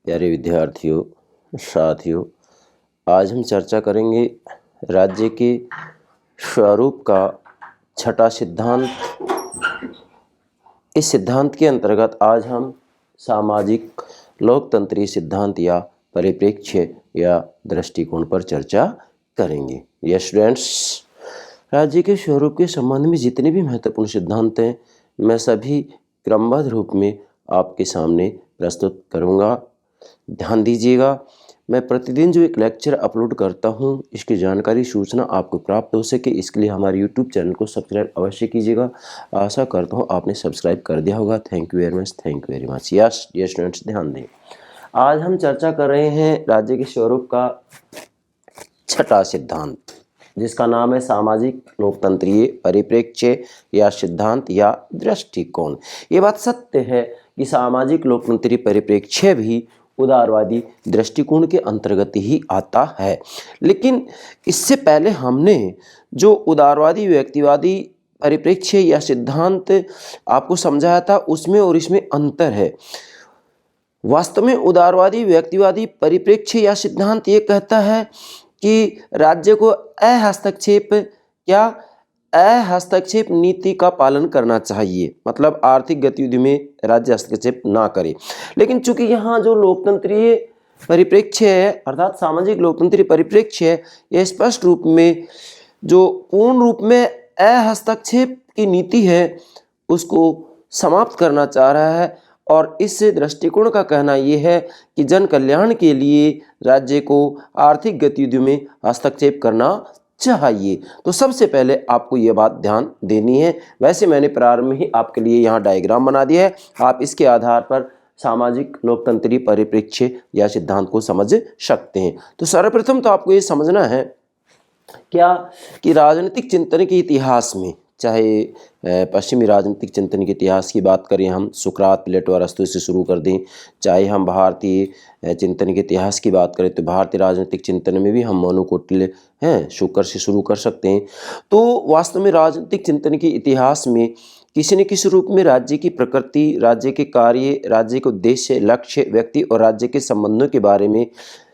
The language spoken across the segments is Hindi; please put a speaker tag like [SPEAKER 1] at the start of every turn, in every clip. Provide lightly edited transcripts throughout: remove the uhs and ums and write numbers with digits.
[SPEAKER 1] प्यारे विद्यार्थियों, साथियों, आज हम चर्चा करेंगे राज्य के स्वरूप का छठा सिद्धांत। इस सिद्धांत के अंतर्गत आज हम सामाजिक लोकतंत्रीय सिद्धांत या परिप्रेक्ष्य या दृष्टिकोण पर चर्चा करेंगे। यस स्टूडेंट्स, राज्य के स्वरूप के संबंध में जितने भी महत्वपूर्ण सिद्धांत हैं, मैं सभी क्रमबद्ध रूप में आपके सामने प्रस्तुत करूंगा। ध्यान दीजिएगा, मैं प्रतिदिन जो एक लेक्चर अपलोड करता हूं, इसकी जानकारी सूचना आपको प्राप्त हो सके, इसके लिए हमारे यूट्यूब चैनल को सब्सक्राइब अवश्य कीजिएगा। आशा करता हूं आपने सब्सक्राइब कर दिया होगा। Thank you very much, thank you very much. Yes dear students, ध्यान दें, आज हम चर्चा कर रहे हैं राज्य के स्वरूप का छठा सिद्धांत, जिसका नाम है सामाजिक लोकतंत्रीय परिप्रेक्ष्य या सिद्धांत या दृष्टिकोण। ये बात सत्य है कि सामाजिक लोकतंत्रीय परिप्रेक्ष्य भी उदारवादी दृष्टिकोण के अंतर्गत ही आता है, लेकिन इससे पहले हमने जो उदारवादी व्यक्तिवादी परिप्रेक्ष्य या सिद्धांत आपको समझाया था, उसमें और इसमें अंतर है। वास्तव में उदारवादी व्यक्तिवादी परिप्रेक्ष्य या सिद्धांत ये कहता है कि राज्य को अहस्तक्षेप नीति का पालन करना चाहिए, मतलब आर्थिक गतिविधि में राज्य हस्तक्षेप ना करे। लेकिन चूंकि यहाँ जो लोकतंत्रीय परिप्रेक्ष्य है अर्थात सामाजिक लोकतंत्रीय परिप्रेक्ष्य है, यह स्पष्ट रूप में जो पूर्ण रूप में अहस्तक्षेप की नीति है उसको समाप्त करना चाह रहा है। और इस दृष्टिकोण का कहना यह है कि जन कल्याण के लिए राज्य को आर्थिक गतिविधियों में हस्तक्षेप करना चाहिए। तो सबसे पहले आपको यह बात ध्यान देनी है। वैसे मैंने प्रारंभ में ही आपके लिए यहाँ डायग्राम बना दिया है, आप इसके आधार पर सामाजिक लोकतंत्रीय परिप्रेक्ष्य या सिद्धांत को समझ सकते हैं। तो सर्वप्रथम तो आपको ये समझना है क्या कि राजनीतिक चिंतन के इतिहास में, चाहे पश्चिमी राजनीतिक चिंतन के इतिहास की बात करें, हम सुकरात, प्लेटो, अरस्तु से शुरू कर दें, चाहे हम भारतीय चिंतन के इतिहास की बात करें तो भारतीय राजनीतिक चिंतन में भी हम मनु कौटिल्य शुक्र से शुरू कर सकते हैं। तो वास्तव में राजनीतिक चिंतन के इतिहास में किसी न किसी रूप में राज्य की प्रकृति, राज्य के कार्य, राज्य के उद्देश्य, लक्ष्य, व्यक्ति और राज्य के संबंधों के बारे में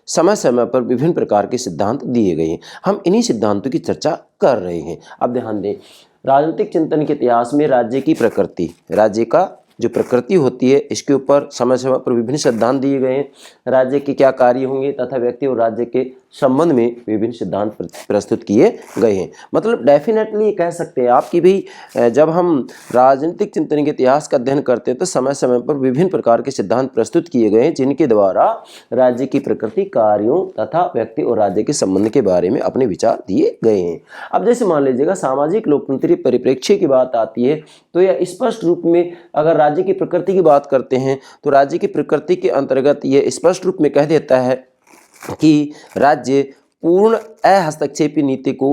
[SPEAKER 1] समय समय पर विभिन्न प्रकार के सिद्धांत दिए गए हैं। हम इन्हीं सिद्धांतों की चर्चा कर रहे हैं। अब ध्यान दें, राजनीतिक चिंतन के इतिहास में राज्य की प्रकृति, राज्य का जो प्रकृति होती है, इसके ऊपर समय समय पर विभिन्न सिद्धांत दिए गए हैं। राज्य के क्या कार्य होंगे तथा व्यक्ति और राज्य के संबंध में विभिन्न सिद्धांत प्रस्तुत किए गए हैं। मतलब डेफिनेटली ये कह सकते हैं आप कि भाई जब हम राजनीतिक चिंतन के इतिहास का अध्ययन करते हैं तो समय समय पर विभिन्न प्रकार के सिद्धांत प्रस्तुत किए गए हैं, जिनके द्वारा राज्य की प्रकृति, कार्यों तथा व्यक्ति और राज्य के संबंध के बारे में अपने विचार दिए गए हैं। अब जैसे मान लीजिएगा सामाजिक लोकतंत्रीय परिप्रेक्ष्य की बात आती है तो यह स्पष्ट रूप में अगर राज्य की प्रकृति की बात करते हैं तो राज्य की प्रकृति के अंतर्गत यह स्पष्ट रूप में कह देता है कि राज्य पूर्ण अहस्तक्षेपी नीति को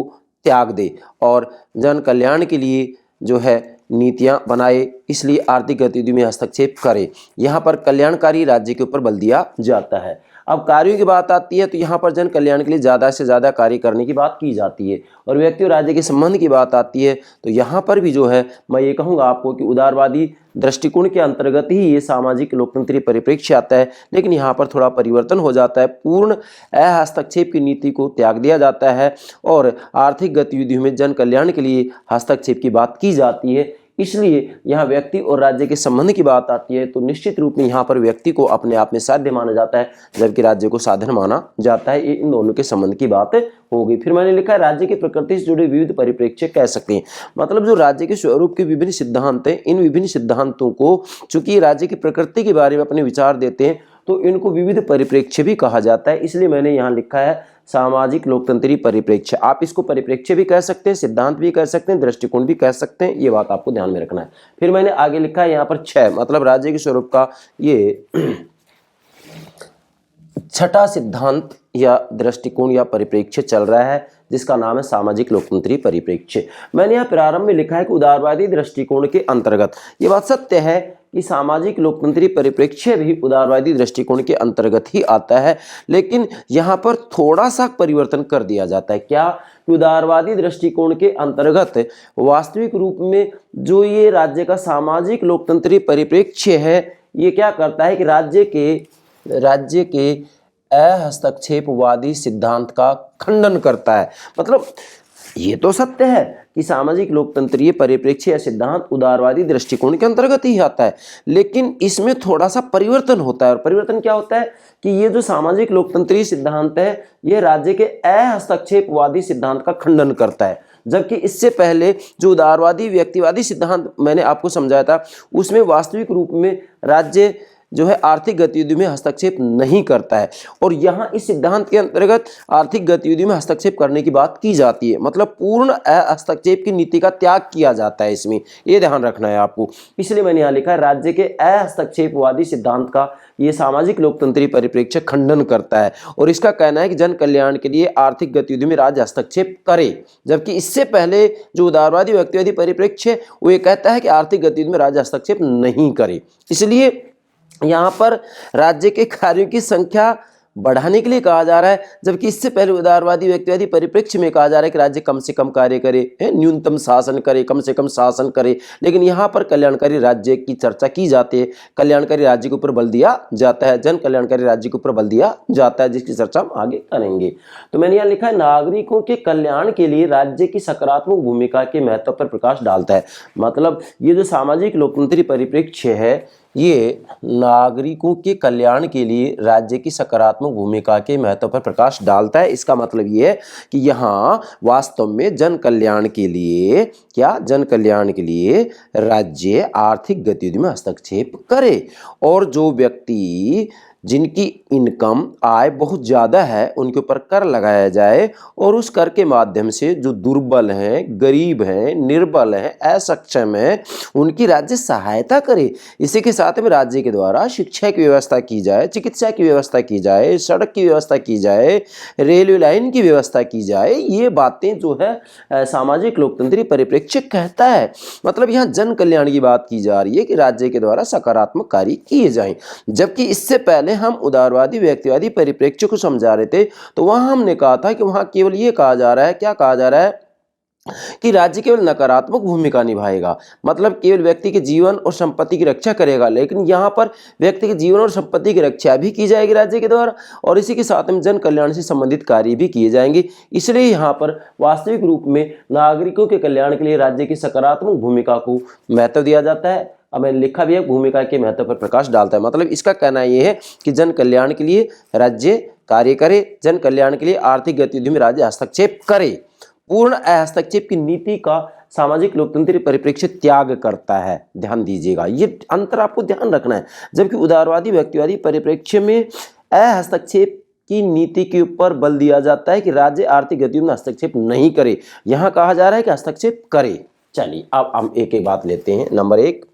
[SPEAKER 1] त्याग दे और जन कल्याण के लिए जो है नीतियां बनाए, इसलिए आर्थिक गतिविधि में हस्तक्षेप करे। यहाँ पर कल्याणकारी राज्य के ऊपर बल दिया जाता है। अब कार्यों की बात आती है तो यहाँ पर जन कल्याण के लिए ज़्यादा से ज़्यादा कार्य करने की बात की जाती है। और व्यक्ति और राज्य के संबंध की बात आती है तो यहाँ पर भी जो है मैं ये कहूँगा आपको कि उदारवादी दृष्टिकोण के अंतर्गत ही ये सामाजिक लोकतंत्रीय परिप्रेक्ष्य आता है, लेकिन यहाँ पर थोड़ा परिवर्तन हो जाता है। पूर्ण हस्तक्षेप की नीति को त्याग दिया जाता है और आर्थिक गतिविधियों में जन कल्याण के लिए हस्तक्षेप की बात की जाती है। इसलिए यहाँ व्यक्ति और राज्य के संबंध की बात आती है तो निश्चित रूप में यहाँ पर व्यक्ति को अपने आप में साध्य माना जाता है, जबकि राज्य को साधन माना जाता है। ये इन दोनों के संबंध की बात हो गई। फिर मैंने लिखा है राज्य की प्रकृति से जुड़े विविध परिप्रेक्ष्य कह सकते हैं, मतलब जो राज्य के स्वरूप के विभिन्न सिद्धांत हैं, इन विभिन्न सिद्धांतों को चूंकि राज्य की प्रकृति के बारे में अपने विचार देते हैं तो इनको विविध परिप्रेक्ष्य भी कहा जाता है। इसलिए मैंने यहाँ लिखा है सामाजिक लोकतंत्रीय परिप्रेक्ष्य। आप इसको परिप्रेक्ष्य भी कह सकते हैं, सिद्धांत भी कह सकते हैं, दृष्टिकोण भी कह सकते हैं। ये बात आपको ध्यान में रखना है। फिर मैंने आगे लिखा है यहाँ पर 6, मतलब राज्य के स्वरूप का ये छठा सिद्धांत या दृष्टिकोण या परिप्रेक्ष्य चल रहा है, जिसका नाम है सामाजिक लोकतंत्रीय परिप्रेक्ष्य। मैंने यहाँ प्रारंभ में लिखा है कि उदारवादी दृष्टिकोण के अंतर्गत, ये बात सत्य है कि सामाजिक लोकतंत्रीय परिप्रेक्ष्य भी उदारवादी दृष्टिकोण के अंतर्गत ही आता है, लेकिन यहाँ पर थोड़ा सा परिवर्तन कर दिया जाता है। क्या? उदारवादी दृष्टिकोण के अंतर्गत वास्तविक रूप में जो ये राज्य का सामाजिक लोकतंत्रीय परिप्रेक्ष्य है, ये क्या करता है कि राज्य के राज्य के अहस्तक्षेपवादी सिद्धांत का खंडन करता है। मतलब ये तो सत्य है कि सामाजिक लोकतंत्रीय परिप्रेक्ष्य या सिद्धांत उदारवादी दृष्टिकोण के अंतर्गत ही आता है, लेकिन इसमें थोड़ा सा परिवर्तन होता है। और परिवर्तन क्या होता है कि ये जो सामाजिक लोकतंत्रीय सिद्धांत है ये राज्य के अहस्तक्षेपवादी सिद्धांत का खंडन करता है, जबकि इससे पहले जो उदारवादी व्यक्तिवादी सिद्धांत मैंने आपको समझाया था उसमें वास्तविक रूप में राज्य जो है आर्थिक गतिविधि में हस्तक्षेप नहीं करता है। और यहाँ इस सिद्धांत के अंतर्गत आर्थिक गतिविधि में हस्तक्षेप करने की बात की जाती है, मतलब पूर्ण हस्तक्षेप की नीति का त्याग किया जाता है इसमें, ये ध्यान रखना है आपको। इसलिए मैंने यहाँ लिखा है राज्य के अहस्तक्षेपवादी सिद्धांत का ये सामाजिक लोकतंत्रीय परिप्रेक्ष्य खंडन करता है और इसका कहना है कि जन कल्याण के लिए आर्थिक गतिविधि में राज्य हस्तक्षेप करे, जबकि इससे पहले जो उदारवादी व्यक्तिवादी परिप्रेक्ष्य वो ये कहता है कि आर्थिक गतिविधि में राज्य हस्तक्षेप नहीं करे। इसलिए यहाँ पर राज्य के कार्यों की संख्या बढ़ाने के लिए कहा जा रहा है, जबकि इससे पहले उदारवादी व्यक्तिवादी परिप्रेक्ष्य में कहा जा रहा है कि राज्य कम से कम कार्य करे, न्यूनतम शासन करे, कम से कम शासन करे। लेकिन यहाँ पर कल्याणकारी राज्य की चर्चा की जाती है, कल्याणकारी राज्य के ऊपर बल दिया जाता है, जन कल्याणकारी राज्य के ऊपर बल दिया जाता है, जिसकी चर्चा हम आगे करेंगे। तो मैंने यहाँ लिखा है नागरिकों के कल्याण के लिए राज्य की सकारात्मक भूमिका के महत्व पर प्रकाश डालता है। मतलब ये जो सामाजिक लोकतंत्रीय परिप्रेक्ष्य है ये नागरिकों के कल्याण के लिए राज्य की सकारात्मक भूमिका के महत्व पर प्रकाश डालता है। इसका मतलब ये है कि यहाँ वास्तव में जन कल्याण के लिए जन कल्याण के लिए राज्य आर्थिक गतिविधि में हस्तक्षेप करे और जो व्यक्ति जिनकी इनकम आय बहुत ज़्यादा है उनके ऊपर कर लगाया जाए और उस कर के माध्यम से जो दुर्बल हैं, गरीब हैं, निर्बल हैं, असक्षम हैं उनकी राज्य सहायता करे। इसी के साथ में राज्य के द्वारा शिक्षा की व्यवस्था की जाए, चिकित्सा की व्यवस्था की जाए, सड़क की व्यवस्था की जाए, रेलवे लाइन की व्यवस्था की जाए। ये बातें जो है सामाजिक लोकतंत्रीय परिप्रेक्ष्य कहता है। मतलब यहाँ जन कल्याण की बात की जा रही है कि राज्य के द्वारा सकारात्मक कार्य किए जाएं, जबकि इससे पहले हम उदारवादी व्यक्तिवादी परिप्रेक्ष्य को समझा रहे थे तो वहां हमने कहा था कि वहां केवल ये कहा जा रहा है, क्या कहा जा रहा है कि राज्य केवल नकारात्मक भूमिका निभाएगा, मतलब केवल व्यक्ति के जीवन और संपत्ति की रक्षा करेगा। लेकिन यहाँ पर व्यक्ति के जीवन और संपत्ति की रक्षा भी की जाएगी राज्य के द्वारा और इसी के साथ में जन कल्याण से संबंधित कार्य भी किए जाएंगे। इसलिए यहाँ पर वास्तविक रूप में नागरिकों के कल्याण के लिए राज्य की सकारात्मक भूमिका को महत्व दिया जाता है। अब मैंने लिखा भी है भूमिका के महत्व पर प्रकाश डालता है। मतलब इसका कहना यह है कि जन कल्याण के लिए राज्य कार्य करे, जन कल्याण के लिए आर्थिक गतिविधि में राज्य हस्तक्षेप करे। पूर्ण हस्तक्षेप की नीति का सामाजिक लोकतंत्रीय परिप्रेक्ष्य त्याग करता है, ध्यान दीजिएगा, ये अंतर आपको ध्यान रखना है। जबकि उदारवादी व्यक्तिवादी परिप्रेक्ष्य में हस्तक्षेप की नीति के ऊपर बल दिया जाता है कि राज्य आर्थिक गतिविधि में हस्तक्षेप नहीं करे, यहाँ कहा जा रहा है कि हस्तक्षेप करे। चलिए अब हम एक एक बात लेते हैं। नंबर एक,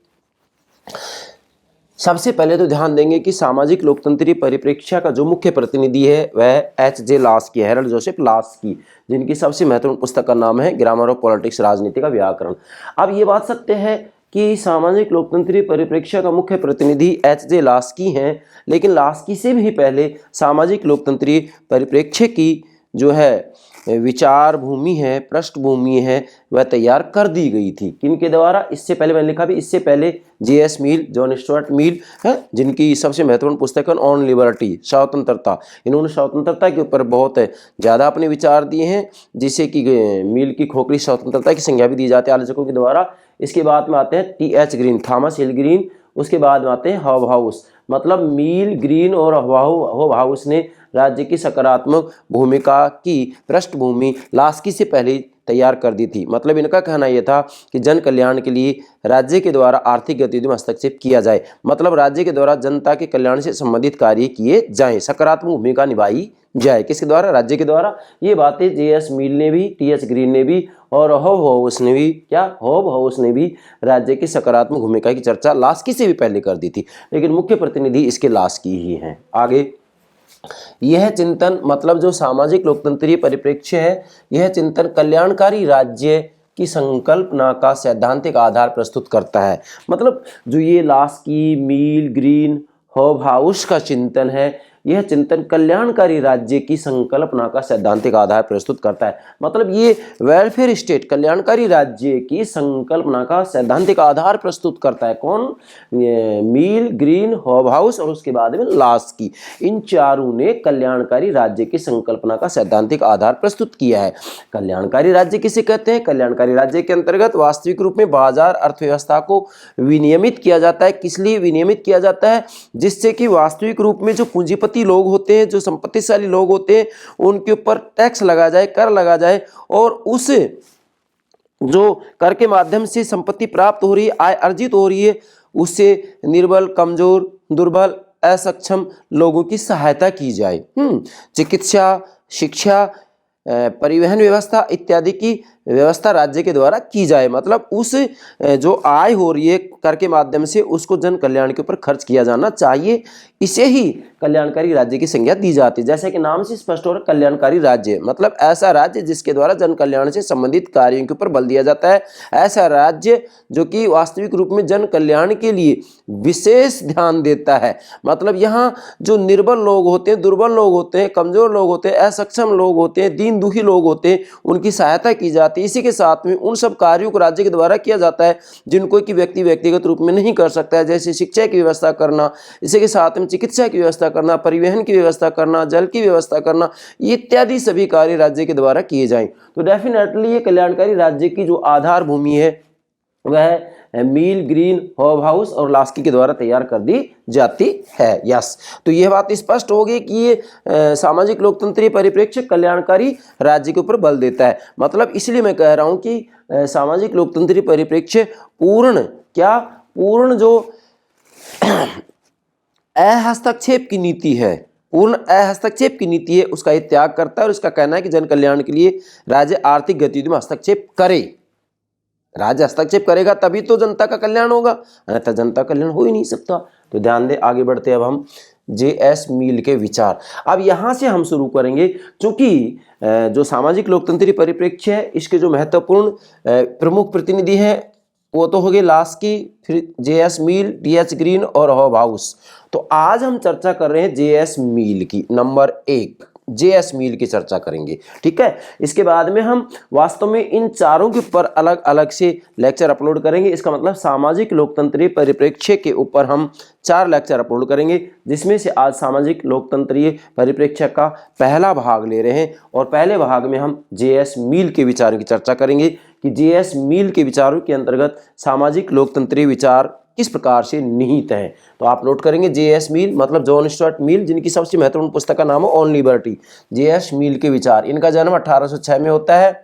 [SPEAKER 1] सबसे पहले तो ध्यान देंगे कि सामाजिक लोकतंत्रीय परिप्रेक्ष्य का जो मुख्य प्रतिनिधि है वह एच.जे. लास्की, हेरल्ड जोसेफ लास्की, जिनकी सबसे महत्वपूर्ण पुस्तक का नाम है ग्रामर ऑफ पॉलिटिक्स, राजनीति का व्याकरण। अब ये बात सत्य है कि सामाजिक लोकतंत्रीय परिप्रेक्ष्य का मुख्य प्रतिनिधि एच.जे. लास्की हैं, लेकिन लास्की से भी पहले सामाजिक लोकतंत्रीय परिप्रेक्ष्य की जो है विचार भूमि है, पृष्ठभूमि है, वह तैयार कर दी गई थी। किनके द्वारा? इससे पहले मैंने लिखा भी, इससे पहले जे.एस. मिल, जॉन स्टुअर्ट मिल है, जिनकी सबसे महत्वपूर्ण पुस्तक है ऑन लिबर्टी, स्वतंत्रता। इन्होंने स्वतंत्रता के ऊपर बहुत ज़्यादा अपने विचार दिए हैं, जिसे कि मिल की खोखली स्वतंत्रता की संज्ञा भी दी जाती है आलोचकों के द्वारा। इसके बाद में आते हैं टी.एच. ग्रीन, थॉमस हिल ग्रीन। उसके बाद में आते हैं हॉबहाउस। मतलब मिल, ग्रीन और हॉबहाउस ने राज्य की सकारात्मक भूमिका की पृष्ठभूमि लास्की से पहले तैयार कर दी थी। मतलब इनका कहना यह था कि जन कल्याण के लिए राज्य के द्वारा आर्थिक गतिविधि में हस्तक्षेप किया जाए, मतलब राज्य के द्वारा जनता के कल्याण से संबंधित कार्य किए जाएं, सकारात्मक भूमिका निभाई जाए। किसके द्वारा? राज्य के द्वारा। ये बातें जे.एस. मिल ने भी, टी.एच. ग्रीन ने भी और हॉबहाउस ने भी राज्य की सकारात्मक भूमिका की चर्चा लास्की से भी पहले कर दी थी, लेकिन मुख्य प्रतिनिधि इसके लास्की ही हैं। आगे यह चिंतन, मतलब जो सामाजिक लोकतंत्रीय परिप्रेक्ष्य है, यह चिंतन कल्याणकारी राज्य की संकल्पना का सैद्धांतिक आधार प्रस्तुत करता है। मतलब जो ये लास्की, मिल, ग्रीन, हॉबहाउस का चिंतन है, यह चिंतन कल्याणकारी राज्य की संकल्पना का सैद्धांतिक आधार प्रस्तुत करता है। मतलब ये वेलफेयर स्टेट कल्याणकारी राज्य की संकल्पना का सैद्धांतिक आधार प्रस्तुत करता है। कौन? मील, ग्रीन, हॉबहाउस और उसके बाद में लास्की, इन चारों ने कल्याणकारी राज्य की संकल्पना का सैद्धांतिक आधार प्रस्तुत किया है। कल्याणकारी राज्य किसे कहते हैं? कल्याणकारी राज्य के अंतर्गत वास्तविक रूप में बाजार अर्थव्यवस्था को विनियमित किया जाता है। किस लिए विनियमित किया जाता है? जिससे कि वास्तविक रूप में जो पूंजीपति लोग होते हैं, जो संपत्तिशाली लोग होते हैं, उनके ऊपर टैक्स लगा जाए, कर लगा जाए, और उस जो कर के माध्यम से संपत्ति प्राप्त हो रही है, आय अर्जित हो रही है, उससे निर्बल, कमजोर, दुर्बल, असक्षम लोगों की सहायता की जाए। चिकित्सा, शिक्षा, परिवहन व्यवस्था इत्यादि की व्यवस्था राज्य के द्वारा की जाए। मतलब उस जो आय हो रही है कर के माध्यम से, उसको जन कल्याण के ऊपर खर्च किया जाना चाहिए। इसे ही कल्याणकारी राज्य की संज्ञा दी जाती है। जैसे कि नाम से स्पष्ट हो रहा है, कल्याणकारी राज्य मतलब ऐसा राज्य जिसके द्वारा जन कल्याण से संबंधित कार्यों के ऊपर बल दिया जाता है। ऐसा राज्य जो कि वास्तविक रूप में जन कल्याण के लिए विशेष ध्यान देता है। मतलब यहाँ जो निर्बल लोग होते हैं, दुर्बल लोग होते हैं, कमजोर लोग होते हैं, असक्षम लोग होते हैं, दीन दुखी लोग होते हैं, उनकी सहायता की जाती है। इसी के साथ में उन सब कार्यों को राज्य के द्वारा किया जाता है जिनको कि व्यक्ति व्यक्तिगत रूप में नहीं कर सकता है। जैसे शिक्षा की व्यवस्था करना, इसी के साथ में चिकित्सा की व्यवस्था करना, परिवहन की व्यवस्था करना, जल की व्यवस्था करना, इत्यादि सभी कार्य राज्य के द्वारा किए जाएं। तो डेफिनेटली ये कल्याणकारी राज्य की जो आधार भूमि है वह मील, ग्रीन, हॉबहाउस और लास्की के द्वारा तैयार कर दी जाती है। यस, तो यह बात स्पष्ट हो गई कि ये सामाजिक लोकतंत्रीय परिप्रेक्ष्य कल्याणकारी राज्य के ऊपर बल देता है। मतलब इसलिए मैं कह रहा हूं कि सामाजिक लोकतंत्रीय परिप्रेक्ष्य पूर्ण जो अहस्तक्षेप की नीति है, पूर्ण अहस्तक्षेप की नीति है, उसका ये त्याग करता है और इसका कहना है कि जन कल्याण के लिए राज्य आर्थिक गतिविधियों में हस्तक्षेप करे। राज्य हस्तक्षेप करेगा तभी तो जनता का कल्याण होगा, अन्यथा जनता का कल्याण हो ही नहीं सकता। तो ध्यान दे, आगे बढ़ते अब हम जे.एस. मील के विचार। अब यहाँ से हम शुरू करेंगे, क्योंकि जो सामाजिक लोकतंत्रीय परिप्रेक्ष्य है इसके जो महत्वपूर्ण प्रमुख प्रतिनिधि हैं वो तो हो गए लास्की, फिर जे.एस. मील, डी.एच. ग्रीन और हॉबहाउस। तो आज हम चर्चा कर रहे हैं जे.एस. मील की। Number 1 JS. मील की चर्चा करेंगे, ठीक है। इसके बाद में हम वास्तव में इन चारों के ऊपर अलग अलग से लेक्चर अपलोड करेंगे। इसका मतलब सामाजिक लोकतंत्रीय परिप्रेक्ष्य के ऊपर हम 4 लेक्चर अपलोड करेंगे, जिसमें से आज सामाजिक लोकतंत्रीय परिप्रेक्ष्य का पहला भाग ले रहे हैं। और पहले भाग में हम जे.एस. मील के विचारों की चर्चा करेंगे कि जे.एस. मील के विचारों के अंतर्गत सामाजिक लोकतंत्रीय विचार किस प्रकार से निहित है। तो आप नोट करेंगे जे.एस. मील मतलब जॉन स्टुअर्ट मिल, जिनकी सबसे महत्वपूर्ण पुस्तक का नाम है ऑन लिबर्टी। जे.एस. मील के विचार, इनका जन्म 1806 में होता है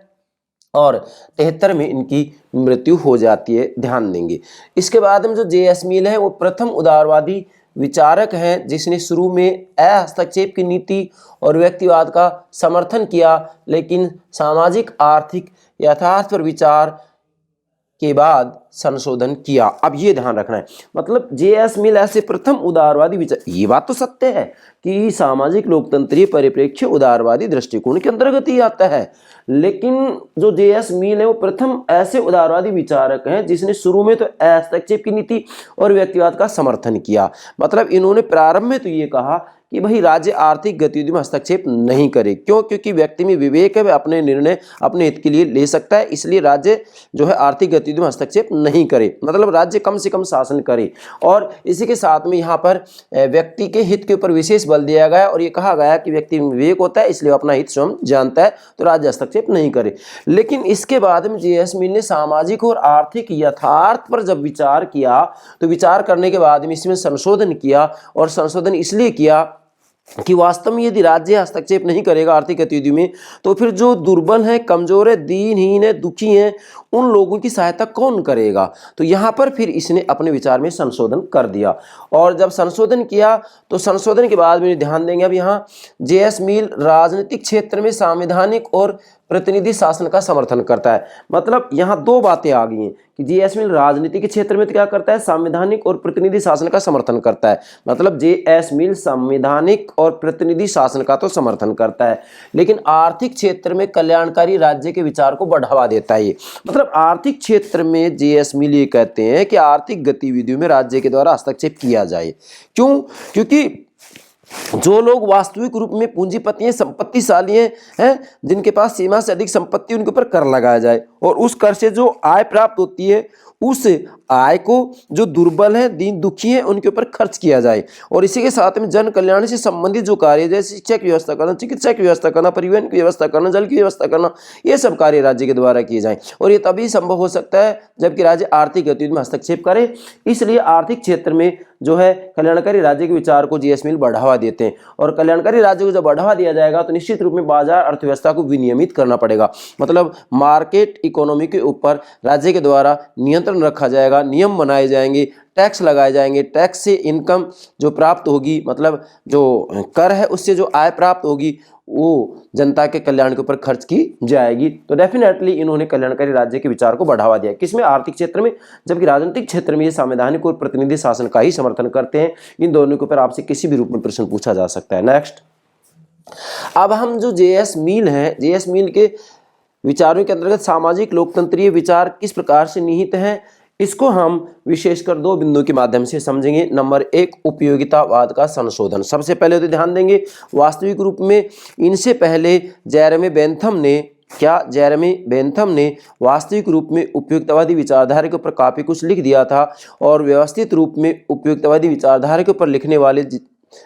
[SPEAKER 1] और 73 में इनकी मृत्यु हो जाती है, ध्यान देंगे। इसके बाद में जो जे.एस. मील है वो प्रथम उदारवादी विचारक हैं, जिसने शुरू में हस्तक्षेप की नीति और व्यक्तिवाद का समर्थन किया, लेकिन सामाजिक आर्थिक यथार्थ पर विचार के बाद संशोधन किया। अब ये ध्यान रखना है, मतलब जे.एस. मिल ऐसे प्रथम उदारवादी विचार, ये बात तो सत्य है कि सामाजिक लोकतंत्रीय परिप्रेक्ष्य उदारवादी दृष्टिकोण के अंतर्गत ही आता है, लेकिन जो जे.एस. मिल है वो प्रथम ऐसे उदारवादी विचारक हैं जिसने शुरू में तो हस्तक्षेप की नीति और व्यक्तिवाद का समर्थन किया। मतलब इन्होंने प्रारंभ में तो ये कहा कि भाई राज्य आर्थिक गतिविधियों में हस्तक्षेप नहीं करे। क्यों? क्योंकि व्यक्ति में विवेक है, वह अपने निर्णय अपने हित के लिए ले सकता है, इसलिए राज्य जो है आर्थिक गतिविधियों में हस्तक्षेप नहीं करे। मतलब राज्य कम से कम शासन करे। और इसी के साथ में यहाँ पर व्यक्ति के हित के ऊपर विशेष बल दिया गया और ये कहा गया कि व्यक्ति में विवेक होता है, इसलिए अपना हित स्वयं जानता है, तो राज्य हस्तक्षेप नहीं करे। लेकिन इसके बाद में जे.एस. मिल ने सामाजिक और आर्थिक यथार्थ पर जब विचार किया, तो विचार करने के बाद में इसमें संशोधन किया, और संशोधन इसलिए किया कि वास्तव में यदि राज्य हस्तक्षेप नहीं करेगा आर्थिक गतिविधि में, तो फिर जो दुर्बल है, कमजोर है, दीनहीन है, दुखी हैं, उन लोगों की सहायता कौन करेगा। तो यहाँ पर फिर इसने अपने विचार में संशोधन कर दिया। और जब संशोधन किया तो संशोधन के बाद में ध्यान देंगे, अब यहाँ जे.एस. मिल राजनीतिक क्षेत्र में संवैधानिक और प्रतिनिधि शासन का समर्थन करता है। मतलब यहाँ 2 बातें आ गई हैं कि जे.एस. मिल राजनीति के क्षेत्र में क्या करता है, संवैधानिक और प्रतिनिधि शासन का समर्थन करता है। मतलब जे.एस. मिल संवैधानिक और प्रतिनिधि शासन का तो समर्थन करता है, लेकिन आर्थिक क्षेत्र में कल्याणकारी राज्य के विचार को बढ़ावा देता है। ये मतलब आर्थिक क्षेत्र में जे.एस. मिल ये कहते हैं कि आर्थिक गतिविधियों में राज्य के द्वारा हस्तक्षेप किया जाए। क्यों? क्योंकि जो लोग वास्तविक रूप में पूंजीपति हैं, संपत्तिशाली हैं, जिनके पास सीमा से अधिक संपत्ति, उनके ऊपर कर लगाया जाए और उस कर से जो आय प्राप्त होती है उस आय को जो दुर्बल है, दीन दुखी है, उनके ऊपर खर्च किया जाए। और इसी के साथ में जन कल्याण से संबंधित जो कार्य जैसे शिक्षा की व्यवस्था करना, चिकित्सा की व्यवस्था करना, परिवहन की व्यवस्था करना, जल की व्यवस्था करना, ये सब कार्य राज्य के द्वारा किए जाएं। और ये तभी संभव हो सकता है जबकि राज्य आर्थिक गतिविधि में हस्तक्षेप करे। इसलिए आर्थिक क्षेत्र में जो है कल्याणकारी राज्य के विचार को जीएस मिल बढ़ावा देते हैं। और कल्याणकारी राज्य को जब बढ़ावा दिया जाएगा तो निश्चित रूप में बाजार अर्थव्यवस्था को विनियमित करना पड़ेगा। मतलब मार्केट इकोनॉमी के ऊपर राज्य के द्वारा नियंत्रण रखा जाएगा, नियम बनाए जाएंगे, टैक्स लगाए जाएंगे। टैक्स से इनकम जो प्राप्त होगी, मतलब जो कर है उससे जो आय प्राप्त होगी वो जनता के कल्याण के ऊपर खर्च की जाएगी। तो डेफिनेटली इन्होंने कल्याणकारी राज्य के विचार को बढ़ावा दिया। किसमें? आर्थिक क्षेत्र में। जबकि राजनीतिक क्षेत्र में ये संवैधानिक और प्रतिनिधि शासन का ही समर्थन करते हैं। इन दोनों के ऊपर आपसे किसी भी रूप में प्रश्न पूछा जा सकता है। नेक्स्ट, अब हम जो जेएस मिल है, जेएस मिल के विचारों के अंतर्गत सामाजिक लोकतंत्रीय विचार किस प्रकार से निहित हैं, इसको हम विशेषकर दो बिंदुओं के माध्यम से समझेंगे। नंबर एक, उपयोगितावाद का संशोधन। सबसे पहले तो ध्यान देंगे वास्तविक रूप में इनसे पहले जेरेमी बेंथम ने वास्तविक रूप में उपयोगितावादी विचारधारा के ऊपर काफी कुछ लिख दिया था। और व्यवस्थित रूप में उपयोगितावादी विचारधारा के ऊपर लिखने वाले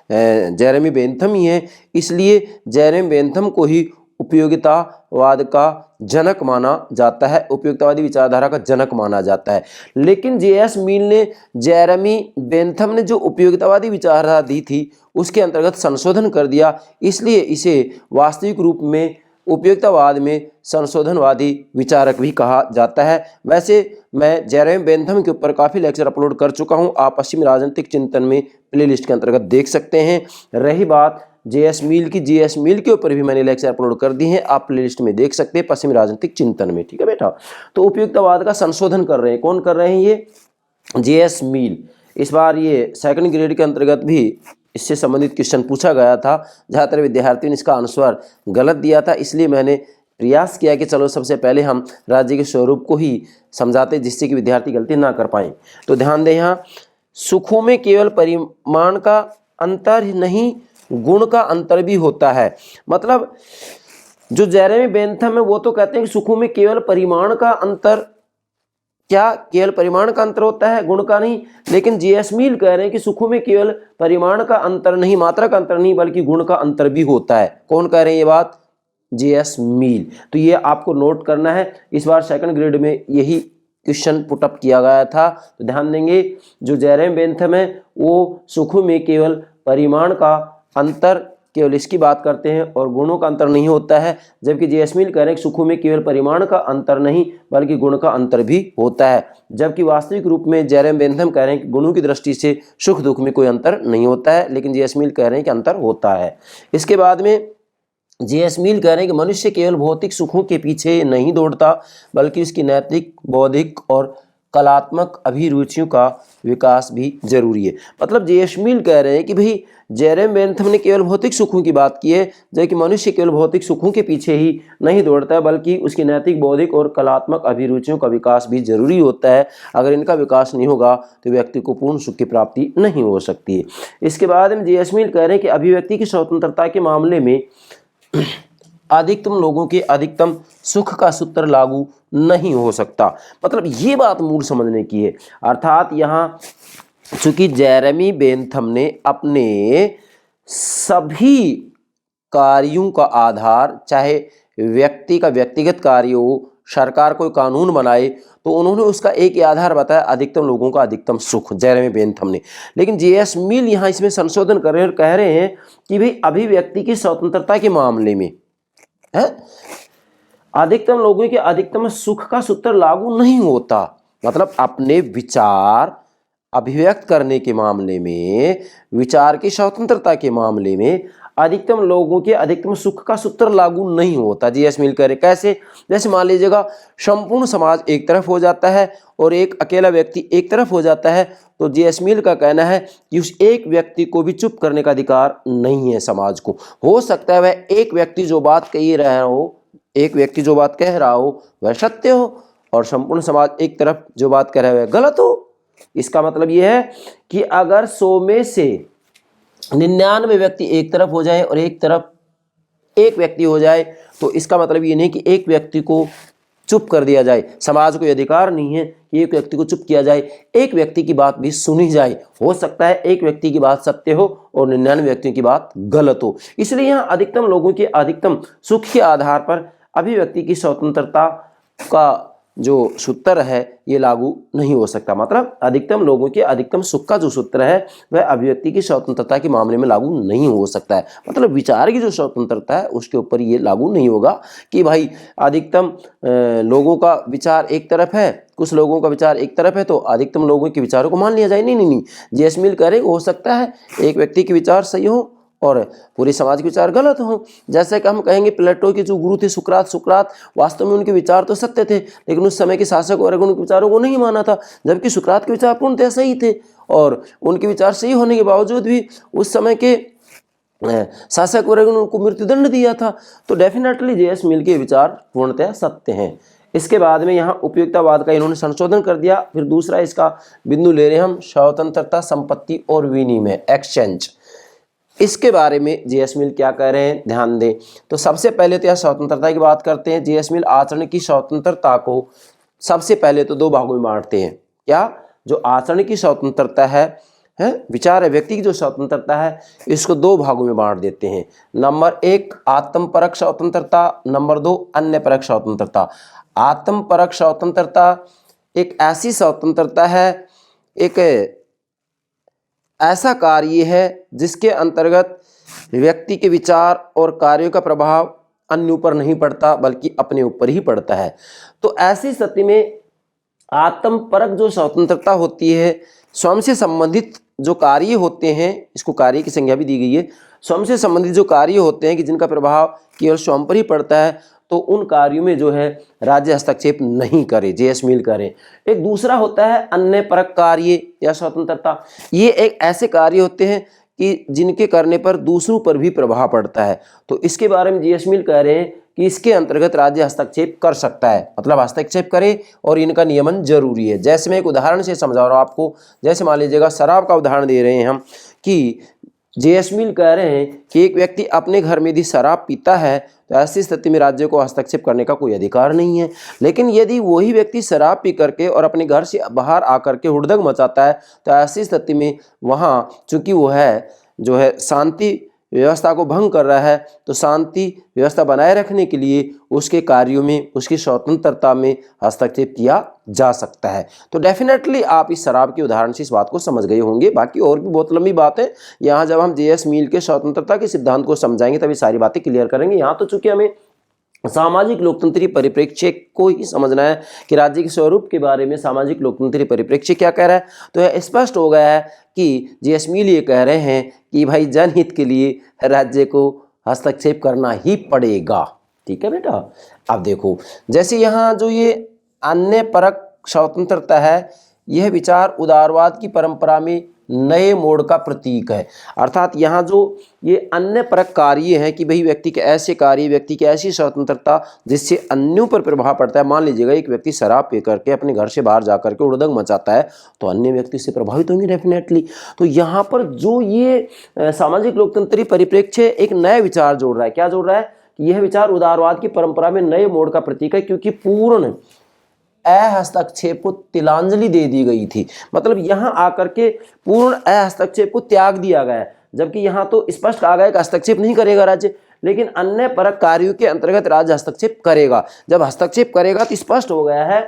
[SPEAKER 1] जेरेमी बेंथम ही हैं। इसलिए जेरेमी बेंथम को ही उपयोगितावाद का जनक माना जाता है, उपयोगितावादी विचारधारा का जनक माना जाता है। लेकिन जेएस मिल ने जेरेमी बेंथम ने जो उपयोगितावादी विचारधारा दी थी उसके अंतर्गत संशोधन कर दिया, इसलिए इसे वास्तविक रूप में उपयोगितावाद में संशोधनवादी विचारक भी कहा जाता है। वैसे मैं जेरेमी बेंथम के ऊपर काफ़ी लेक्चर अपलोड कर चुका हूं, आप पश्चिमी राजनीतिक चिंतन में प्लेलिस्ट के अंतर्गत देख सकते हैं। रही बात जेएस मिल की, जेएस मिल के ऊपर भी मैंने लेक्चर अपलोड कर दी हैं, आप प्लेलिस्ट में देख सकते हैं पश्चिमी राजनीतिक चिंतन में। ठीक है बेटा, तो उपयोगितावाद का संशोधन कर रहे हैं, कौन कर रहे हैं? ये जेएस मिल। इस बार ये सेकंड ग्रेड के अंतर्गत भी इससे संबंधित क्वेश्चन पूछा गया था। ज़्यादातर विद्यार्थियों ने इसका आंसर गलत दिया था, इसलिए मैंने प्रयास किया कि चलो सबसे पहले हम राज्य के स्वरूप को ही समझाते जिससे कि विद्यार्थी गलती ना कर पाएं। तो ध्यान दें, यहाँ सुखों में केवल परिमाण का अंतर नहीं, गुण का अंतर भी होता है। मतलब जो जेरेमी बेंथम है वो तो कहते हैं कि सुखों में केवल परिमाण का अंतर, क्या केवल परिमाण का अंतर होता है, गुण का नहीं। लेकिन जेएस मिल कह रहे हैं कि सुखों में केवल परिमाण का अंतर नहीं, मात्रा का अंतर नहीं, बल्कि गुण का अंतर भी होता है। कौन कह रहे हैं ये बात? जेएस मिल। तो ये आपको नोट करना है, इस बार सेकंड ग्रेड में यही क्वेश्चन पुटअप किया गया था। तो ध्यान देंगे, जो जेरेमी बेंथम है वो सुखों में केवल परिमाण का अंतर, केवल इसकी बात करते हैं और गुणों का अंतर नहीं होता है। जबकि जेएस मिल कह रहे हैं कि सुखों में केवल परिमाण का अंतर नहीं बल्कि गुण का अंतर भी होता है। जबकि वास्तविक रूप में जेरेमी बेंथम कह रहे हैं कि गुणों की दृष्टि से सुख दुख में कोई अंतर नहीं होता है, लेकिन जेएस मिल कह रहे हैं कि अंतर होता है। इसके बाद में जेएस मिल कह रहे हैं कि मनुष्य केवल भौतिक सुखों के पीछे नहीं दौड़ता बल्कि उसकी नैतिक, बौद्धिक और कलात्मक अभिरुचियों का विकास भी जरूरी है। मतलब जेएस मिल कह रहे हैं कि भाई जेरेमी बेंथम ने केवल भौतिक सुखों की बात की है, जबकि मनुष्य केवल भौतिक सुखों के पीछे ही नहीं दौड़ता है बल्कि उसकी नैतिक, बौद्धिक और कलात्मक अभिरुचियों का विकास भी जरूरी होता है। अगर इनका विकास नहीं होगा तो व्यक्ति को पूर्ण सुख की प्राप्ति नहीं हो सकती है। इसके बाद में जेएस मिल कह रहे हैं कि अभिव्यक्ति की स्वतंत्रता के मामले में अधिकतम लोगों के अधिकतम सुख का सूत्र लागू नहीं हो सकता। मतलब ये बात मूल समझने की है। अर्थात यहाँ चूंकि जेरेमी बेंथम ने अपने सभी कार्यों का आधार, चाहे व्यक्ति का व्यक्तिगत कार्य हो, सरकार कोई कानून बनाए, तो उन्होंने उसका एक ही आधार बताया, अधिकतम लोगों का अधिकतम सुख, जेरेमी बेंथम ने। लेकिन जेएस मिल यहाँ इसमें संशोधन कर रहे हैं और कह रहे हैं कि भाई अभिव्यक्ति की स्वतंत्रता के मामले में अधिकतम लोगों के अधिकतम सुख का सूत्र लागू नहीं होता। मतलब अपने विचार अभिव्यक्त करने के मामले में, विचार की स्वतंत्रता के मामले में अधिकतम लोगों के अधिकतम सुख का सूत्र लागू नहीं होता। जेएस मिल कह रहे कैसे? जैसे मान लीजिएगा संपूर्ण समाज एक तरफ हो जाता है और एक अकेला व्यक्ति एक तरफ हो जाता है, तो जेएस मिल का कहना है कि उस एक व्यक्ति को भी चुप करने का अधिकार नहीं है समाज को। हो सकता है वह एक व्यक्ति जो बात कह रहा हो, एक व्यक्ति जो बात कह रहा हो वह सत्य हो और संपूर्ण समाज एक तरफ जो बात कह रहा है वह गलत हो। इसका मतलब यह है कि अगर 100 में से 99 व्यक्ति एक तरफ हो जाए और एक तरफ एक व्यक्ति हो जाए, तो इसका मतलब ये नहीं कि एक व्यक्ति को चुप कर दिया जाए। समाज को अधिकार नहीं है कि एक व्यक्ति को चुप किया जाए, एक व्यक्ति की बात भी सुनी जाए। हो सकता है एक व्यक्ति की बात सत्य हो और 99 व्यक्तियों की बात गलत हो। इसलिए यहाँ अधिकतम लोगों के अधिकतम सुख के आधार पर अभिव्यक्ति की स्वतंत्रता का जो सूत्र है ये लागू नहीं हो सकता। मतलब अधिकतम लोगों के अधिकतम सुख का जो सूत्र है वह अभिव्यक्ति की स्वतंत्रता के मामले में लागू नहीं हो सकता है। मतलब विचार की जो स्वतंत्रता है उसके ऊपर ये लागू नहीं होगा कि भाई अधिकतम लोगों का विचार एक तरफ है, कुछ लोगों का विचार एक तरफ है तो अधिकतम लोगों के विचारों को मान लिया जाए। नहीं नहीं नहीं, जे.एस. मिल कह रहे हो सकता है एक व्यक्ति के विचार सही हो और पूरे समाज के विचार गलत हो। जैसे कि हम कहेंगे प्लेटो के जो गुरु थे सुकरात वास्तव में उनके विचार तो सत्य थे, लेकिन उस समय के शासक वर्ग उनके विचारों को नहीं माना था, जबकि सुकरात के विचार पूर्णतः सही थे और उनके विचार सही होने के बावजूद भी उस समय के शासक वर्ग ने उनको मृत्युदंड दिया था। तो डेफिनेटली जे.एस. मिल के विचार पूर्णतः सत्य हैं। इसके बाद में यहाँ उपयुक्तवाद का इन्होंने संशोधन कर दिया। फिर दूसरा इसका बिंदु ले रहे हैं हम, स्वतंत्रता, संपत्ति और विनिमय, एक्सचेंज। इसके बारे में जे.एस. मिल क्या कह रहे हैं ध्यान दें। तो सबसे पहले तो यह स्वतंत्रता की बात करते हैं। जे.एस. मिल आचरण की स्वतंत्रता को सबसे पहले तो दो भागों में बांटते हैं। क्या? जो आचरण की स्वतंत्रता है विचार है, व्यक्ति की जो स्वतंत्रता है, इसको दो भागों में बांट देते हैं। नंबर 1 आत्मपरक स्वतंत्रता, नंबर 2 अन्य परक स्वतंत्रता। आत्मपरक स्वतंत्रता एक ऐसी स्वतंत्रता है, एक ऐसा कार्य है जिसके अंतर्गत व्यक्ति के विचार और कार्यों का प्रभाव अन्य ऊपर नहीं पड़ता बल्कि अपने ऊपर ही पड़ता है। तो ऐसी स्थिति में आत्मपरक जो स्वतंत्रता होती है, स्वयं से संबंधित जो कार्य होते हैं, इसको कार्य की संज्ञा भी दी गई है, स्वयं से संबंधित जो कार्य होते हैं कि जिनका प्रभाव केवल स्वयं पर ही पड़ता है, तो उन कार्यों में जो है राज्य हस्तक्षेप नहीं करे, जे.एस. मिल करे। एक दूसरा होता है अन्य परक कार्य या स्वतंत्रता। ये एक ऐसे कार्य होते हैं कि जिनके करने पर दूसरों पर भी प्रभाव पड़ता है। तो इसके बारे में जे.एस. मिल कह रहे हैं कि इसके अंतर्गत राज्य हस्तक्षेप कर सकता है, मतलब हस्तक्षेप करे और इनका नियमन जरूरी है। जैसे मैं एक उदाहरण से समझा रहा हूँ आपको, जैसे मान लीजिएगा शराब का उदाहरण दे रहे हैं हम कि जे.एस. मिल कह रहे हैं कि एक व्यक्ति अपने घर में यदि शराब पीता है तो ऐसी स्थिति में राज्य को हस्तक्षेप करने का कोई अधिकार नहीं है। लेकिन यदि वही व्यक्ति शराब पी करके और अपने घर से बाहर आकर के हुड़दंग मचाता है तो ऐसी स्थिति में वहाँ चूंकि वो है जो है शांति व्यवस्था को भंग कर रहा है, तो शांति व्यवस्था बनाए रखने के लिए उसके कार्यों में, उसकी स्वतंत्रता में हस्तक्षेप किया जा सकता है। तो डेफिनेटली आप इस शराब के उदाहरण से इस बात को समझ गए होंगे। बाकी और भी बहुत लंबी बात है, यहाँ जब हम जे.एस. मिल के स्वतंत्रता के सिद्धांत को समझाएंगे तभी सारी बातें क्लियर करेंगे। यहाँ तो चूंकि हमें सामाजिक लोकतंत्रीय परिप्रेक्ष्य को ही समझना है कि राज्य के स्वरूप के बारे में सामाजिक लोकतंत्रीय परिप्रेक्ष्य क्या कह रहा है, तो यह स्पष्ट हो गया है कि जे.एस. मिल ये कह रहे हैं कि भाई जनहित के लिए राज्य को हस्तक्षेप करना ही पड़ेगा। ठीक है बेटा। अब देखो, जैसे यहाँ जो ये अन्य परक स्वतंत्रता है, यह विचार उदारवाद की परंपरा में नए मोड़ का प्रतीक है। अर्थात यहाँ जो ये अन्य परक कार्य है कि भाई व्यक्ति के ऐसे कार्य, व्यक्ति की ऐसी स्वतंत्रता जिससे अन्यों पर प्रभाव पड़ता है। मान लीजिएगा एक व्यक्ति शराब पी करके अपने घर से बाहर जाकर के हुड़दंग मचाता है तो अन्य व्यक्ति से प्रभावित होंगे डेफिनेटली। तो यहाँ पर जो ये सामाजिक लोकतंत्रीय परिप्रेक्ष्य एक नया विचार जोड़ रहा है। क्या जोड़ रहा है? यह विचार उदारवाद की परंपरा में नए मोड़ का प्रतीक है, क्योंकि पूर्ण अहस्तक्षेप को तिलांजलि दे दी गई थी। मतलब यहाँ आकर के पूर्ण अहस्तक्षेप को त्याग दिया गया है, जबकि यहाँ तो स्पष्ट कहा गया है कि हस्तक्षेप नहीं करेगा राज्य, लेकिन अन्य परक कार्यों के अंतर्गत राज्य हस्तक्षेप करेगा। जब हस्तक्षेप करेगा तो स्पष्ट हो गया है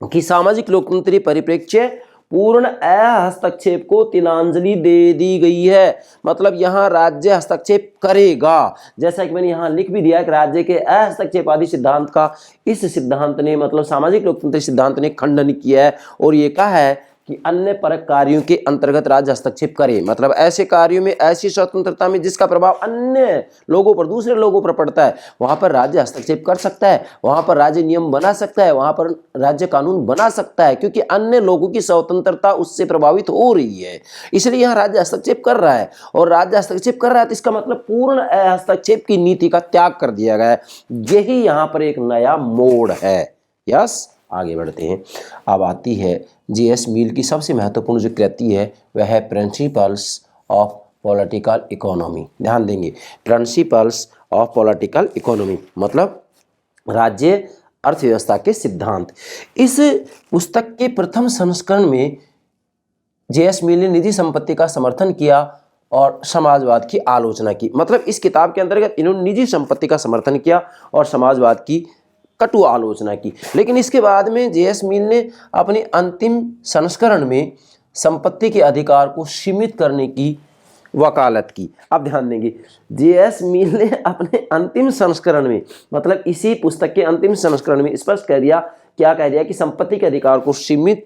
[SPEAKER 1] कि सामाजिक लोकतंत्रीय परिप्रेक्ष्य पूर्ण हस्तक्षेप को तिलांजलि दे दी गई है। मतलब यहाँ राज्य हस्तक्षेप करेगा, जैसा कि मैंने यहाँ लिख भी दिया कि राज्य के हस्तक्षेप आदि सिद्धांत का इस सिद्धांत ने, मतलब सामाजिक लोकतंत्र सिद्धांत ने खंडन किया है और ये कहा है कि अन्य परक कार्यों के अंतर्गत राज्य हस्तक्षेप करे। मतलब ऐसे कार्यों में, ऐसी स्वतंत्रता में जिसका प्रभाव अन्य लोगों पर, दूसरे लोगों पर पड़ता है, वहां पर राज्य हस्तक्षेप कर सकता है, वहां पर राज्य नियम बना सकता है, वहां पर राज्य कानून बना सकता है, क्योंकि अन्य लोगों की स्वतंत्रता उससे प्रभावित हो रही है। इसलिए यहाँ राज्य हस्तक्षेप कर रहा है, और राज्य हस्तक्षेप कर रहा है तो इसका मतलब पूर्ण हस्तक्षेप की नीति का त्याग कर दिया गया है। यही यहाँ पर एक नया मोड़ है। यस, आगे बढ़ते हैं। अब आती है जे.एस. मिल की सबसे महत्वपूर्ण जो कृति है, वह है प्रिंसिपल्स ऑफ पॉलिटिकल इकोनॉमी। ध्यान देंगे, प्रिंसिपल्स ऑफ पॉलिटिकल इकोनॉमी मतलब राज्य अर्थव्यवस्था के सिद्धांत। इस पुस्तक के प्रथम संस्करण में जे.एस. मिल ने निजी संपत्ति का समर्थन किया और समाजवाद की आलोचना की। मतलब इस किताब के अंतर्गत इन्होंने निजी संपत्ति का समर्थन किया और समाजवाद की कटु आलोचना की। लेकिन इसके बाद में जे.एस. मिल ने अपने अंतिम संस्करण में संपत्ति के अधिकार को सीमित करने की वकालत की। अब ध्यान देंगे, जे.एस. मिल ने अपने अंतिम संस्करण में मतलब इसी पुस्तक के अंतिम संस्करण में स्पष्ट कह दिया, क्या कह दिया कि संपत्ति के अधिकार को सीमित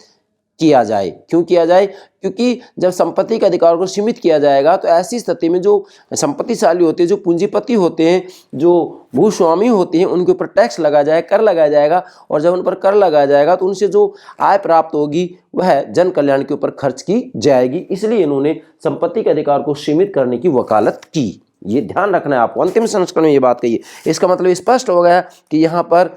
[SPEAKER 1] किया जाए। क्यों किया जाए? क्योंकि जब संपत्ति के अधिकार को सीमित किया जाएगा तो ऐसी स्थिति में जो संपत्तिशाली होते हैं, जो पूंजीपति होते हैं, जो भूस्वामी होते हैं, उनके ऊपर टैक्स लगाया जाए, कर लगाया जाएगा। और जब उन पर कर लगाया जाएगा तो उनसे जो आय प्राप्त होगी वह जन कल्याण के ऊपर खर्च की जाएगी। इसलिए इन्होंने संपत्ति के अधिकार को सीमित करने की वकालत की। ये ध्यान रखना है आपको, अंतिम संस्करण में ये बात कही है। इसका मतलब स्पष्ट हो गया कि यहाँ पर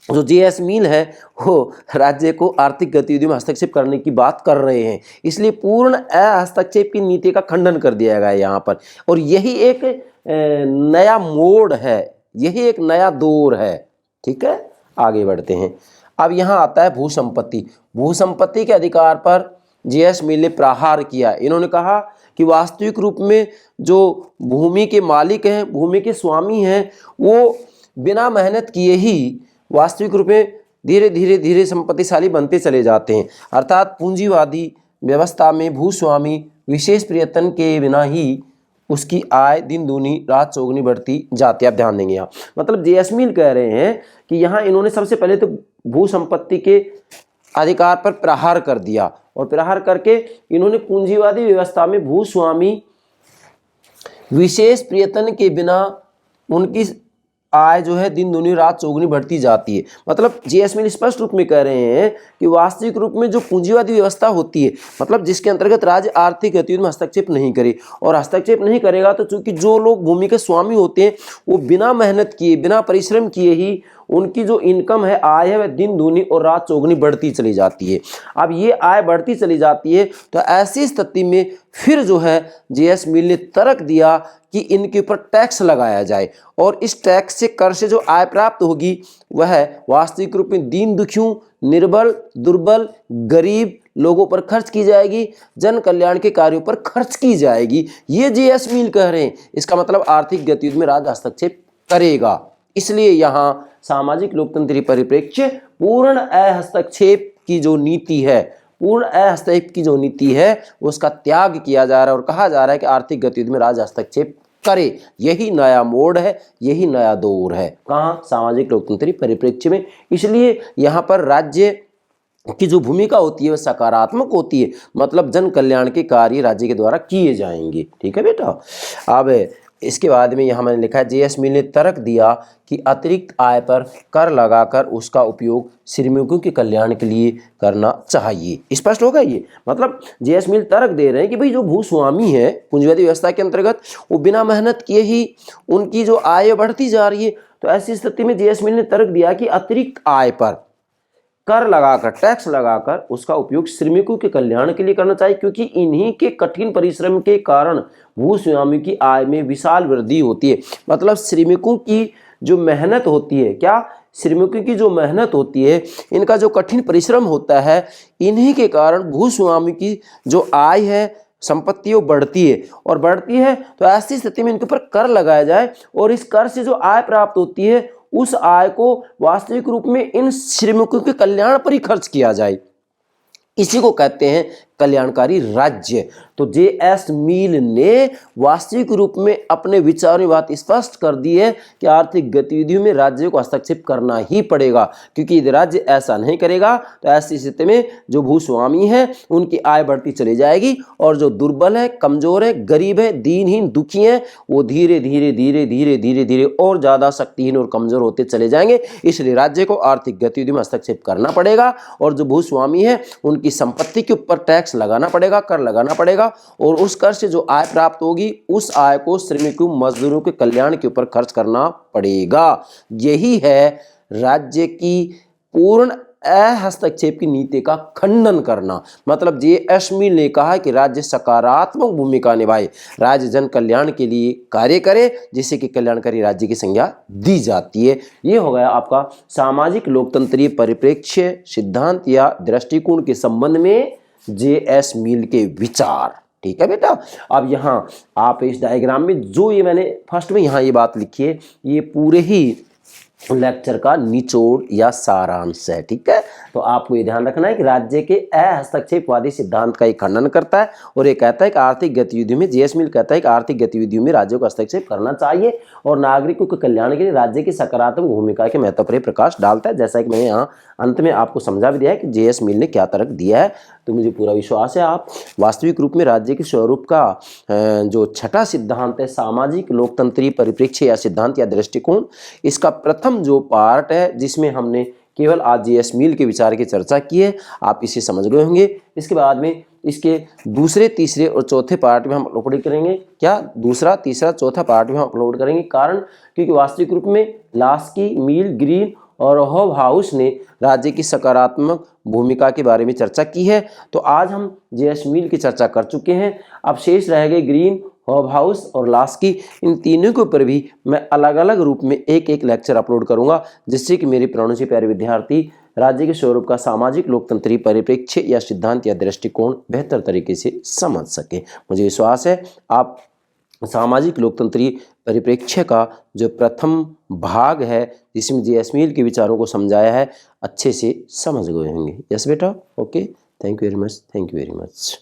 [SPEAKER 1] जो जे.एस. मिल है वो राज्य को आर्थिक गतिविधियों में हस्तक्षेप करने की बात कर रहे हैं। इसलिए पूर्ण हस्तक्षेप की नीति का खंडन कर दिया गया है यहाँ पर। और यही एक नया मोड़ है, यही एक नया दौर है। ठीक है, आगे बढ़ते हैं। अब यहाँ आता है भूसंपत्ति। भूसंपत्ति के अधिकार पर जे.एस. मिल ने प्रहार किया। इन्होंने कहा कि वास्तविक रूप में जो भूमि के मालिक हैं, भूमि के स्वामी हैं, वो बिना मेहनत किए ही वास्तविक रूप में धीरे धीरे संपत्तिशाली बनते चले जाते हैं। अर्थात पूंजीवादी व्यवस्था में भूस्वामी विशेष प्रयत्न के बिना ही उसकी आय दिन दूनी रात चौगुनी बढ़ती जाती है। आप ध्यान देंगे यहाँ, मतलब जे.एस. मिल कह रहे हैं कि यहाँ इन्होंने सबसे पहले तो भूसंपत्ति के अधिकार पर प्रहार कर दिया और प्रहार करके इन्होंने पूंजीवादी व्यवस्था में भूस्वामी विशेष प्रयत्न के बिना उनकी आय जो है दिन दूनी रात चौगुनी बढ़ती जाती है। मतलब जे.एस. मिल स्पष्ट रूप में कह रहे हैं कि वास्तविक रूप में जो पूंजीवादी व्यवस्था होती है, मतलब जिसके अंतर्गत राज्य आर्थिक गतिविधियों में हस्तक्षेप नहीं करे, और हस्तक्षेप नहीं करेगा तो चूंकि जो लोग भूमि के स्वामी होते हैं वो बिना मेहनत किए, बिना परिश्रम किए ही उनकी जो इनकम है, आय है, वह दिन दूनी और रात चौगुनी बढ़ती चली जाती है। अब ये आय बढ़ती चली जाती है तो ऐसी स्थिति में फिर जो है जे.एस. मिल ने तर्क दिया कि इनके ऊपर टैक्स लगाया जाए और इस टैक्स से, कर से जो आय प्राप्त होगी वह वास्तविक रूप में दीन दुखियों, निर्बल, दुर्बल, गरीब लोगों पर खर्च की जाएगी, जन कल्याण के कार्यों पर खर्च की जाएगी। ये जे.एस. मिल कह रहे हैं। इसका मतलब आर्थिक गतिविधि में राज्य हस्तक्षेप करेगा। इसलिए यहाँ सामाजिक लोकतंत्री परिप्रेक्ष्य पूर्ण हस्तक्षेप की जो नीति है, पूर्ण हस्तक्षेप की जो नीति है उसका त्याग किया जा रहा है और कहा जा रहा है कि आर्थिक गतिविधि में राज्य हस्तक्षेप करे। यही नया मोड़ है, यही नया दौर है। कहाँ? सामाजिक लोकतंत्री परिप्रेक्ष्य में। इसलिए यहाँ पर राज्य की जो भूमिका होती है वह सकारात्मक होती है, मतलब जन कल्याण के कार्य राज्य के द्वारा किए जाएंगे। ठीक है बेटा। अब इसके बाद में यहाँ मैंने लिखा है जे.एस. मिल ने तर्क दिया कि अतिरिक्त आय पर कर लगाकर उसका उपयोग श्रमिकों के कल्याण के लिए करना चाहिए। स्पष्ट होगा ये, मतलब जे.एस. मिल तर्क दे रहे हैं कि भाई जो भूस्वामी है पूंजीवादी व्यवस्था के अंतर्गत वो बिना मेहनत किए ही उनकी जो आय बढ़ती जा रही है, तो ऐसी स्थिति में जे.एस. मिल ने तर्क दिया कि अतिरिक्त आय पर कर लगाकर, टैक्स लगाकर उसका उपयोग श्रमिकों के कल्याण के लिए करना चाहिए, क्योंकि इन्हीं के कठिन परिश्रम के कारण भूस्वामी की आय में विशाल वृद्धि होती है। मतलब श्रमिकों की जो मेहनत होती है, क्या? श्रमिकों की जो मेहनत होती है, इनका जो कठिन परिश्रम होता है, इन्हीं के कारण भूस्वामी की जो आय है, संपत्ति वो बढ़ती है और बढ़ती है। तो ऐसी स्थिति में इनके ऊपर कर लगाया जाए और इस कर से जो आय प्राप्त होती है उस आय को वास्तविक रूप में इन श्रमिकों के कल्याण पर ही खर्च किया जाए। इसी को कहते हैं कल्याणकारी राज्य। तो जे.एस. मिल ने वास्तविक रूप में अपने विचारों में बात स्पष्ट कर दी है कि आर्थिक गतिविधियों में राज्य को हस्तक्षेप करना ही पड़ेगा, क्योंकि यदि राज्य ऐसा नहीं करेगा तो ऐसी स्थिति में जो भूस्वामी है उनकी आय बढ़ती चली जाएगी और जो दुर्बल है, कमजोर है, गरीब है, दीनहीन, दुखी है, वो धीरे धीरे और ज्यादा शक्तिहीन और कमजोर होते चले जाएंगे। इसलिए राज्य को आर्थिक गतिविधियों में हस्तक्षेप करना पड़ेगा और जो भूस्वामी है उनकी संपत्ति के ऊपर टैक्स लगाना पड़ेगा, कर लगाना पड़ेगा और उस कर से जो आय प्राप्त होगी उस आय को श्रमिकों, मजदूरों के कल्याण के ऊपर खर्च करना पड़ेगा। यही है राज्य की पूर्ण हस्तक्षेप की नीति का खंडन करना। मतलब जे.एस. मिल ने कहा कि राज्य सकारात्मक भूमिका निभाए, राज्य जन कल्याण के लिए कार्य करे, जिससे कि कल्याणकारी राज्य की संज्ञा दी जाती है। ये हो गया आपका सामाजिक लोकतंत्रीय परिप्रेक्ष्य, सिद्धांत या दृष्टिकोण के संबंध में जे.एस. मिल के विचार। ठीक है बेटा। अब यहाँ आप इस डायग्राम में जो ये मैंने फर्स्ट में यहाँ ये बात लिखी है, ये पूरे ही लेक्चर का निचोड़ या सारांश है। ठीक है, तो आपको ये ध्यान रखना है कि राज्य के हस्तक्षेपवादी सिद्धांत का एक खंडन करता है और ये कहता है कि आर्थिक गतिविधियों में, जे.एस. मिल कहता है कि आर्थिक गतिविधियों में राज्यों को हस्तक्षेप करना चाहिए और नागरिकों के कल्याण के लिए राज्य की सकारात्मक भूमिका के महत्व पर प्रकाश डालता है। जैसा कि मैंने यहाँ अंत में आपको समझा भी दिया है कि जे.एस. मिल ने क्या तर्क दिया है। तो मुझे पूरा विश्वास है आप वास्तविक रूप में राज्य के स्वरूप का जो छठा सिद्धांत है, सामाजिक लोकतंत्रीय परिप्रेक्ष्य या सिद्धांत या दृष्टिकोण, इसका प्रथम जो पार्ट है जिसमें हमने केवल आज जे.एस. मिल के विचार की चर्चा की है, आप इसे समझ गए होंगे। इसके बाद में इसके दूसरे, तीसरे और चौथे पार्ट में हम अपलोड करेंगे। क्या दूसरा, तीसरा, चौथा पार्ट में हम अपलोड करेंगे? कारण क्योंकि वास्तविक रूप में लास्की, मिल, ग्रीन और हॉबहाउस ने राज्य की सकारात्मक भूमिका के बारे में चर्चा की है। तो आज हम जे.एस. मिल की चर्चा कर चुके हैं। अब शेष रह गए ग्रीन, हॉबहाउस और लास्की। इन तीनों के ऊपर भी मैं अलग अलग रूप में एक एक लेक्चर अपलोड करूंगा, जिससे कि मेरे प्राणों से प्यारे विद्यार्थी राज्य के स्वरूप का सामाजिक लोकतंत्रीय परिप्रेक्ष्य या सिद्धांत या दृष्टिकोण बेहतर तरीके से समझ सके। मुझे विश्वास है आप सामाजिक लोकतंत्रीय परिप्रेक्ष्य का जो प्रथम भाग है, जिसमें जे.एस. मिल के विचारों को समझाया है, अच्छे से समझ गए होंगे। यस बेटा, okay, thank you very much, thank you very much.